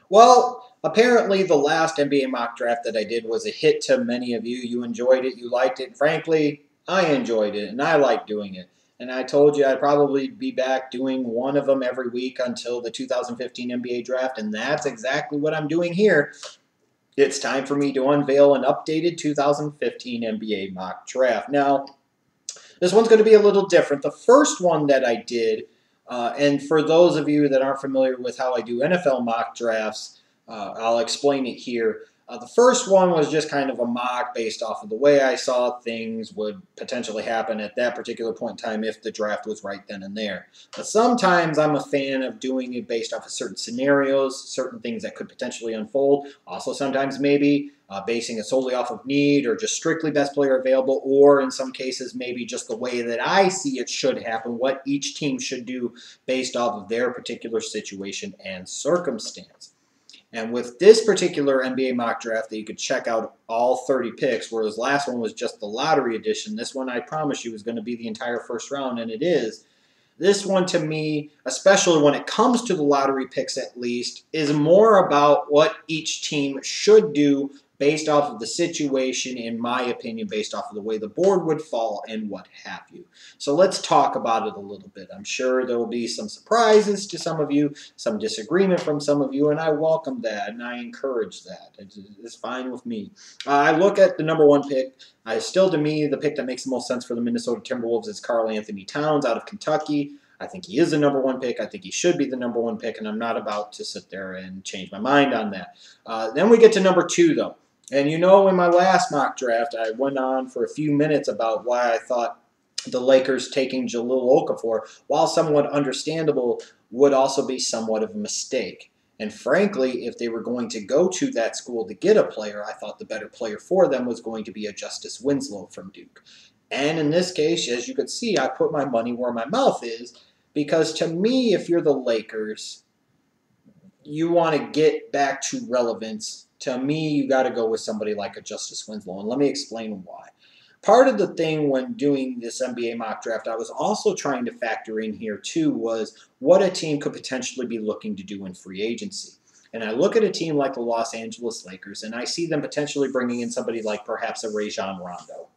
Well, apparently the last NBA mock draft that I did was a hit to many of you. You enjoyed it, you liked it, and frankly, I enjoyed it, and I like doing it. And I told you I'd probably be back doing one of them every week until the 2015 NBA draft, and that's exactly what I'm doing here. It's time for me to unveil an updated 2015 NBA mock draft. Now, this one's going to be a little different. The first one that I did, and for those of you that aren't familiar with how I do NFL mock drafts, I'll explain it here. The first one was just kind of a mock based off of the way I saw things would potentially happen at that particular point in time if the draft was right then and there. But sometimes I'm a fan of doing it based off of certain scenarios, certain things that could potentially unfold. Also, sometimes maybe basing it solely off of need or just strictly best player available, or in some cases maybe just the way that I see it should happen, what each team should do based off of their particular situation and circumstance. And with this particular NBA mock draft that you could check out all 30 picks, whereas last one was just the lottery edition, this one I promise you is going to be the entire first round, and it is. This one to me, especially when it comes to the lottery picks at least, is more about what each team should do based off of the situation, in my opinion, based off of the way the board would fall and what have you. So let's talk about it a little bit. I'm sure there will be some surprises to some of you, some disagreement from some of you, and I welcome that and I encourage that. It's fine with me. I look at the number one pick. Still, to me, the pick that makes the most sense for the Minnesota Timberwolves is Karl-Anthony Towns out of Kentucky. I think he is the number one pick. I think he should be the number one pick, and I'm not about to sit there and change my mind on that. Then we get to number two, though. And you know, in my last mock draft, I went on for a few minutes about why I thought the Lakers taking Jahlil Okafor, while somewhat understandable, would also be somewhat of a mistake. And frankly, if they were going to go to that school to get a player, I thought the better player for them was going to be a Justise Winslow from Duke. And in this case, as you can see, I put my money where my mouth is, because to me, if you're the Lakers, you want to get back to relevance. To me, you got to go with somebody like a Justise Winslow, and let me explain why. Part of the thing when doing this NBA mock draft, I was also trying to factor in here too, was what a team could potentially be looking to do in free agency. And I look at a team like the Los Angeles Lakers, and I see them potentially bringing in somebody like perhaps a Rajon Rondo,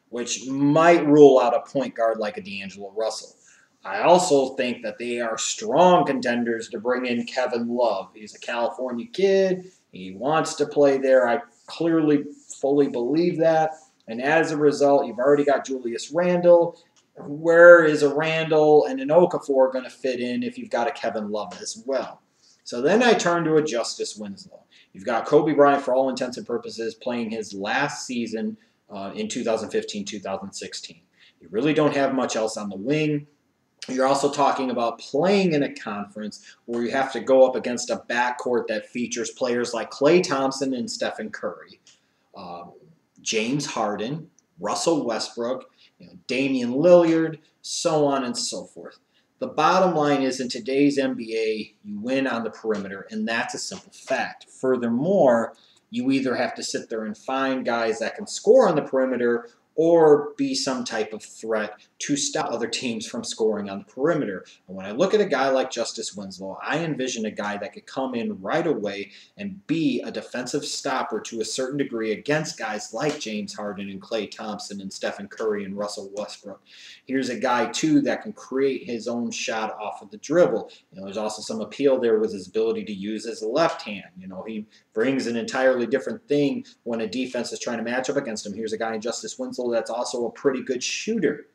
which might rule out a point guard like a D'Angelo Russell. I also think that they are strong contenders to bring in Kevin Love. He's a California kid. He wants to play there. I clearly, fully believe that. And as a result, you've already got Julius Randle. Where is a Randle and an Okafor going to fit in if you've got a Kevin Love as well? So then I turn to a Justise Winslow. You've got Kobe Bryant, for all intents and purposes, playing his last season in 2015-2016. You really don't have much else on the wing. You're also talking about playing in a conference where you have to go up against a backcourt that features players like Klay Thompson and Stephen Curry, James Harden, Russell Westbrook, Damian Lillard, so on and so forth. The bottom line is, in today's NBA, you win on the perimeter, and that's a simple fact. Furthermore, you either have to sit there and find guys that can score on the perimeter or be some type of threat to stop other teams from scoring on the perimeter. And when I look at a guy like Justise Winslow, I envision a guy that could come in right away and be a defensive stopper to a certain degree against guys like James Harden and Klay Thompson and Stephen Curry and Russell Westbrook. Here's a guy, too, that can create his own shot off of the dribble. There's also some appeal there with his ability to use his left hand. He brings an entirely different thing when a defense is trying to match up against him. Here's a guy in Justise Winslow that's also a pretty good shooter.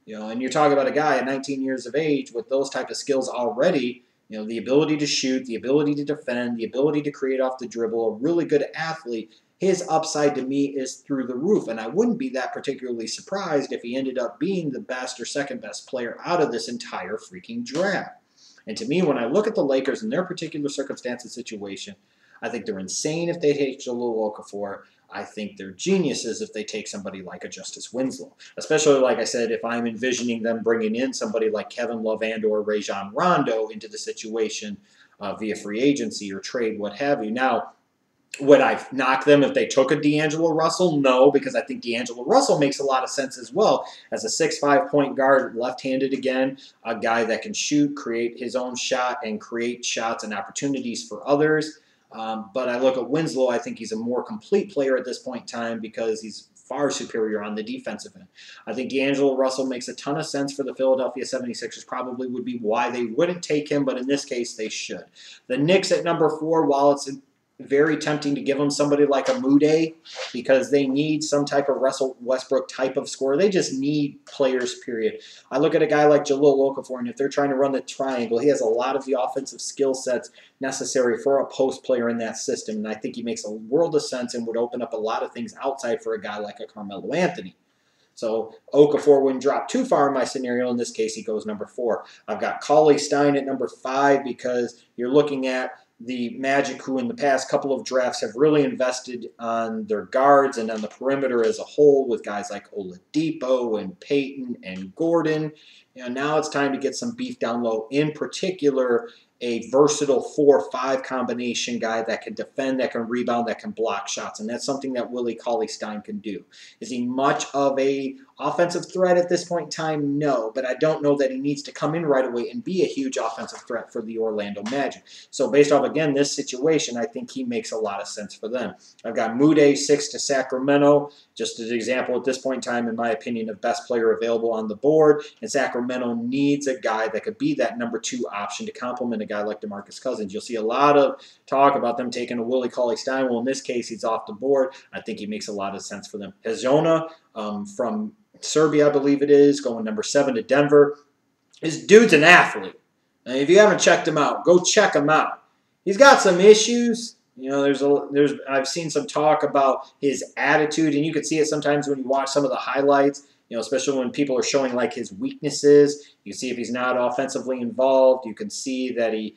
And you're talking about a guy at 19 years of age with those type of skills already, the ability to shoot, the ability to defend, the ability to create off the dribble, a really good athlete. His upside to me is through the roof, and I wouldn't be that particularly surprised if he ended up being the best or second best player out of this entire freaking draft. And to me, when I look at the Lakers and their particular circumstance and situation, I think they're insane if they take Jahlil Okafor. I think they're geniuses if they take somebody like a Justise Winslow. Especially, like I said, if I'm envisioning them bringing in somebody like Kevin Love and or Rajon Rondo into the situation via free agency or trade, what have you. Now, would I knock them if they took a D'Angelo Russell? No, because I think D'Angelo Russell makes a lot of sense as well. As a 6'5" point guard, left-handed again, a guy that can shoot, create his own shot, and create shots and opportunities for others. But I look at Winslow, I think he's a more complete player at this point in time because he's far superior on the defensive end. I think D'Angelo Russell makes a ton of sense for the Philadelphia 76ers, probably would be why they wouldn't take him, but in this case they should. The Knicks at number 4, while it's very tempting to give them somebody like a Mudiay because they need some type of Russell Westbrook type of scorer. They just need players, period. I look at a guy like Jahlil Okafor, and if they're trying to run the triangle, he has a lot of the offensive skill sets necessary for a post player in that system, and I think he makes a world of sense and would open up a lot of things outside for a guy like a Carmelo Anthony. So Okafor wouldn't drop too far in my scenario. In this case, he goes number 4. I've got Cauley-Stein at number 5 because you're looking at the Magic, who in the past couple of drafts have really invested on their guards and on the perimeter as a whole with guys like Oladipo and Payne and Gordon. And now it's time to get some beef down low, in particular a versatile 4-5 combination guy that can defend, that can rebound, that can block shots. And that's something that Willie Cauley-Stein can do. Is he much of a offensive threat at this point in time? No, but I don't know that he needs to come in right away and be a huge offensive threat for the Orlando Magic. So based off, again, this situation, I think he makes a lot of sense for them. I've got Mudiay 6 to Sacramento, just as an example at this point in time, in my opinion, of best player available on the board. And Sacramento needs a guy that could be that number 2 option to complement a guy like DeMarcus Cousins. You'll see a lot of talk about them taking a Willie Cauley-Stein. Well, in this case, he's off the board. I think he makes a lot of sense for them. Hezonja from Serbia, I believe it is, going number 7 to Denver. This dude's an athlete. And if you haven't checked him out, go check him out. He's got some issues. You know, I've seen some talk about his attitude, and you can see it sometimes when you watch some of the highlights. You know, especially when people are showing like his weaknesses. You see if he's not offensively involved. You can see that he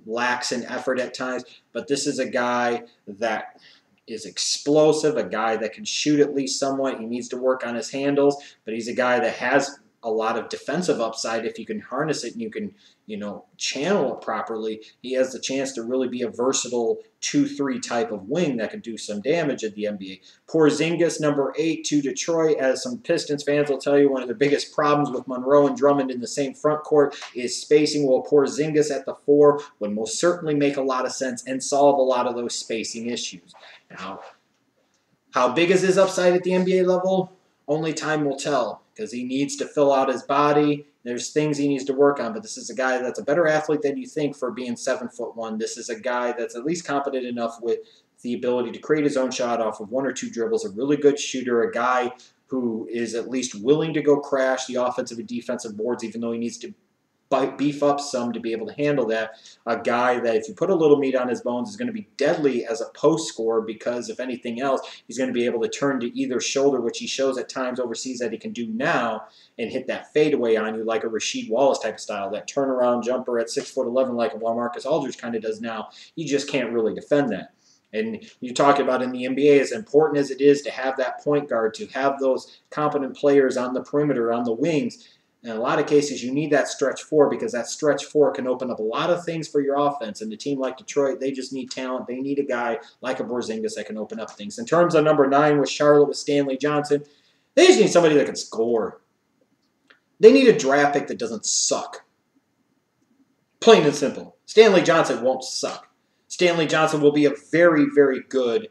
lacks in effort at times. But this is a guy that is explosive, a guy that can shoot at least somewhat. He needs to work on his handles, but he's a guy that has a lot of defensive upside. If you can harness it and you can, you know, channel it properly, he has the chance to really be a versatile 2-3 type of wing that can do some damage at the NBA. Porzingis, number 8 to Detroit. As some Pistons fans will tell you, one of the biggest problems with Monroe and Drummond in the same front court is spacing. Well, Porzingis at the 4 would most certainly make a lot of sense and solve a lot of those spacing issues. Now, how big is his upside at the NBA level? Only time will tell, because he needs to fill out his body. There's things he needs to work on, but this is a guy that's a better athlete than you think for being 7'1". This is a guy that's at least competent enough with the ability to create his own shot off of 1 or 2 dribbles, a really good shooter, a guy who is at least willing to go crash the offensive and defensive boards, even though he needs to beef up some to be able to handle that. A guy that if you put a little meat on his bones is going to be deadly as a post scorer, because if anything else, he's going to be able to turn to either shoulder, which he shows at times overseas that he can do now, and hit that fadeaway on you like a Rasheed Wallace type of style, that turnaround jumper at 6'11" like LaMarcus Aldridge kind of does now. You just can't really defend that. And you talk about in the NBA, as important as it is to have that point guard, to have those competent players on the perimeter, on the wings, in a lot of cases, you need that stretch 4, because that stretch 4 can open up a lot of things for your offense. And a team like Detroit, they just need talent. They need a guy like a Porzingis that can open up things. In terms of number 9 with Charlotte, with Stanley Johnson, they just need somebody that can score. They need a draft pick that doesn't suck. Plain and simple. Stanley Johnson won't suck. Stanley Johnson will be a very, very good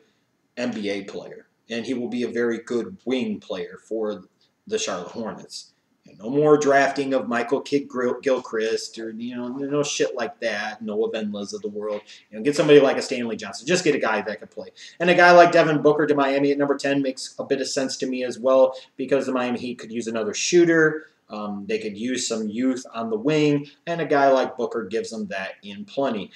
NBA player. And he will be a very good wing player for the Charlotte Hornets. No more drafting of Michael Kidd-Gilchrist or no shit like that. Noah Venlas of the world. Get somebody like a Stanley Johnson. Just get a guy that can play. And a guy like Devin Booker to Miami at number 10 makes a bit of sense to me as well, because the Miami Heat could use another shooter. They could use some youth on the wing, and a guy like Booker gives them that in plenty.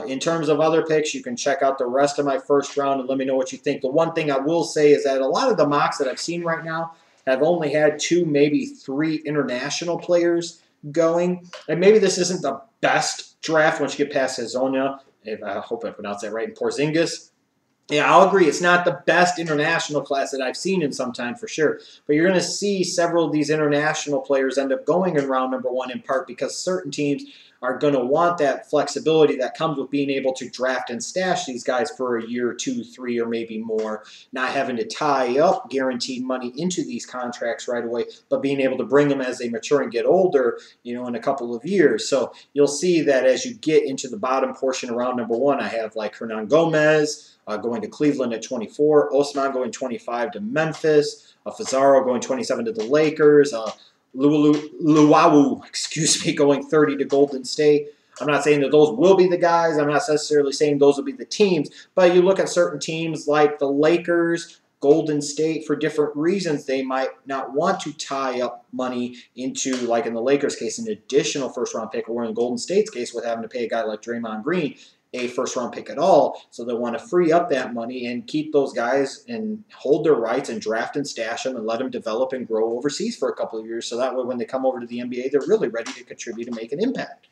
In terms of other picks, you can check out the rest of my first round and let me know what you think. The one thing I will say is that a lot of the mocks that I've seen right now have only had 2, maybe 3 international players going. And maybe this isn't the best draft once you get past Hezonja. I hope I pronounced that right. And Porzingis. Yeah, I'll agree. It's not the best international class that I've seen in some time for sure. But you're going to see several of these international players end up going in round number 1, in part because certain teams are going to want that flexibility that comes with being able to draft and stash these guys for a year, 2, 3, or maybe more, not having to tie up guaranteed money into these contracts right away, but being able to bring them as they mature and get older, you know, in a couple of years. So you'll see that as you get into the bottom portion around number 1, I have like Hernan Gomez going to Cleveland at 24, Osman going 25 to Memphis, Fazaro going 27 to the Lakers, Luawu, excuse me, going 30 to Golden State. I'm not saying that those will be the guys. I'm not necessarily saying those will be the teams. But you look at certain teams like the Lakers, Golden State, for different reasons, they might not want to tie up money into, like in the Lakers' case, an additional first-round pick, or in Golden State's case with having to pay a guy like Draymond Green a first-round pick at all. So they want to free up that money and keep those guys and hold their rights and draft and stash them and let them develop and grow overseas for a couple of years. So that way when they come over to the NBA, they're really ready to contribute and make an impact.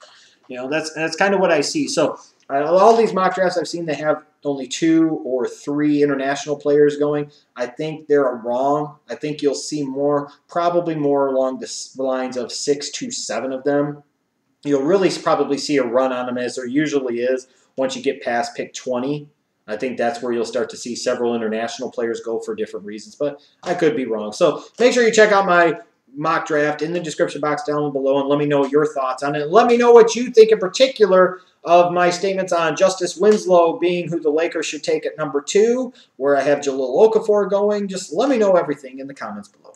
You know, that's kind of what I see. So all these mock drafts I've seen, they have only 2 or 3 international players going. I think they're wrong. I think you'll see more, probably more along the lines of 6 to 7 of them. You'll really probably see a run on them, as there usually is, once you get past pick 20. I think that's where you'll start to see several international players go for different reasons, but I could be wrong. So make sure you check out my mock draft in the description box down below and let me know your thoughts on it. Let me know what you think in particular of my statements on Justise Winslow being who the Lakers should take at number 2, where I have Jahlil Okafor going. Just let me know everything in the comments below.